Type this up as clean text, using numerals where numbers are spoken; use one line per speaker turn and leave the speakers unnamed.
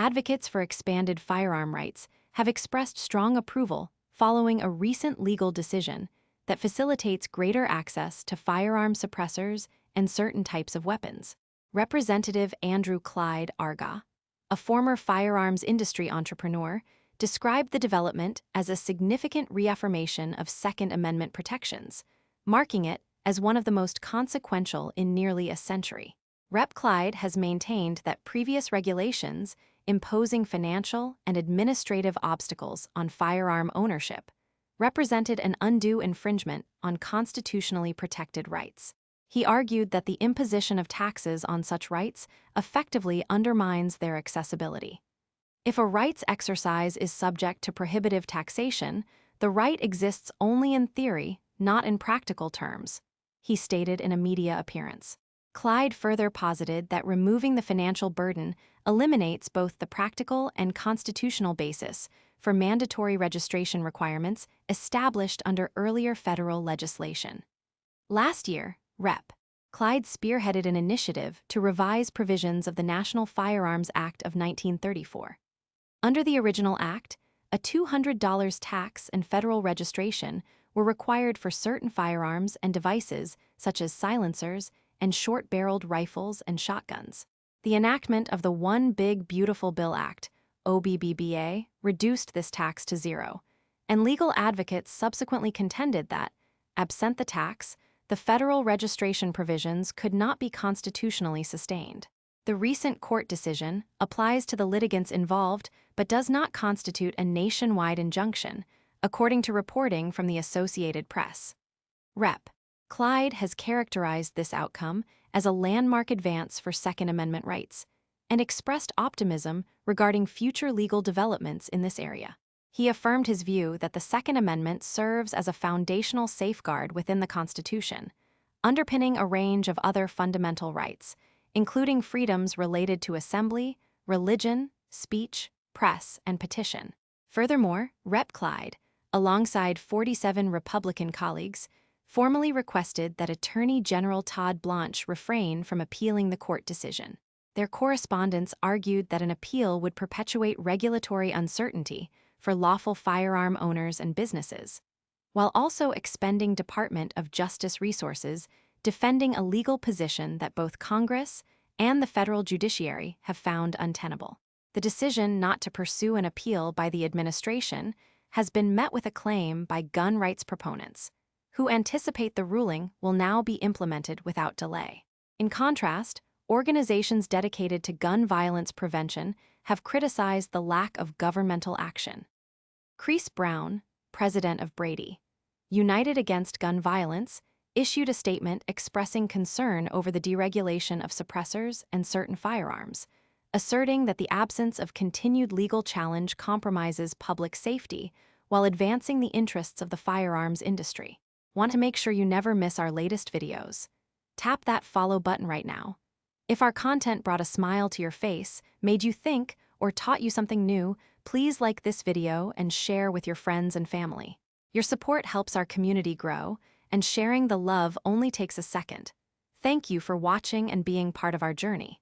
Advocates for expanded firearm rights have expressed strong approval following a recent legal decision that facilitates greater access to firearm suppressors and certain types of weapons. Representative Andrew Clyde, Arga, a former firearms industry entrepreneur, described the development as a significant reaffirmation of Second Amendment protections, marking it as one of the most consequential in nearly a century. Rep. Clyde has maintained that previous regulations imposing financial and administrative obstacles on firearm ownership represented an undue infringement on constitutionally protected rights. He argued that the imposition of taxes on such rights effectively undermines their accessibility. If a rights exercise is subject to prohibitive taxation, the right exists only in theory, not in practical terms, he stated in a media appearance. Clyde further posited that removing the financial burden eliminates both the practical and constitutional basis for mandatory registration requirements established under earlier federal legislation. Last year, Rep. Clyde spearheaded an initiative to revise provisions of the National Firearms Act of 1934. Under the original act, a $200 tax and federal registration were required for certain firearms and devices such as silencers and short-barreled rifles and shotguns. The enactment of the One Big Beautiful Bill Act, OBBBA, reduced this tax to zero, and legal advocates subsequently contended that, absent the tax, the federal registration provisions could not be constitutionally sustained. The recent court decision applies to the litigants involved but does not constitute a nationwide injunction, according to reporting from the Associated Press. Rep. Clyde has characterized this outcome as a landmark advance for Second Amendment rights and expressed optimism regarding future legal developments in this area. He affirmed his view that the Second Amendment serves as a foundational safeguard within the Constitution, underpinning a range of other fundamental rights, including freedoms related to assembly, religion, speech, press, and petition. Furthermore, Rep. Clyde, alongside 47 Republican colleagues, formally requested that Attorney General Todd Blanche refrain from appealing the court decision. Their correspondents argued that an appeal would perpetuate regulatory uncertainty for lawful firearm owners and businesses, while also expending Department of Justice resources defending a legal position that both Congress and the federal judiciary have found untenable. The decision not to pursue an appeal by the administration has been met with acclaim by gun rights proponents, who anticipate the ruling will now be implemented without delay. In contrast, organizations dedicated to gun violence prevention have criticized the lack of governmental action. Chris Brown, president of Brady, United Against Gun Violence, issued a statement expressing concern over the deregulation of suppressors and certain firearms, asserting that the absence of continued legal challenge compromises public safety while advancing the interests of the firearms industry. Want to make sure you never miss our latest videos? Tap that follow button right now. If our content brought a smile to your face, made you think, or taught you something new, please like this video and share with your friends and family. Your support helps our community grow, and sharing the love only takes a second. Thank you for watching and being part of our journey.